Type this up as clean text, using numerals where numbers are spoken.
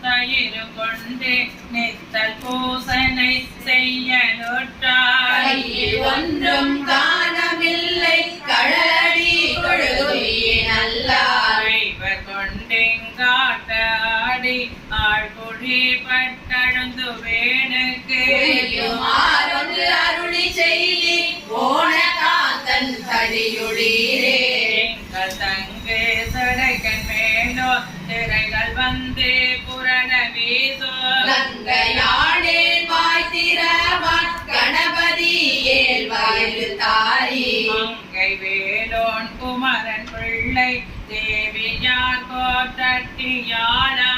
தயிர் கொண்டு நித்தல் பூசனை செய்ய நோற்றாய் ஒன்றும் காணமில்லை கடலடி கொழுகுயே நல்லாய் கொண்டெங்காட்டாடி ஆழ்குழி பட்டழுந்து வேணுக்கு ஆரொன்று அருளி செய்தி ஓன காத்தன் தடியுடீரே எங்கள் தங்கு சடைக்கன் மேலோ திரைகள் வந்து புரண வீசோ கங்கையாடேன் வாய் திறவான் கணபதி ஏழ்வாயில் தாரி மங்கை வேலோன் குமரன் பிள்ளை தேவியார் கோட்டட்டியாளா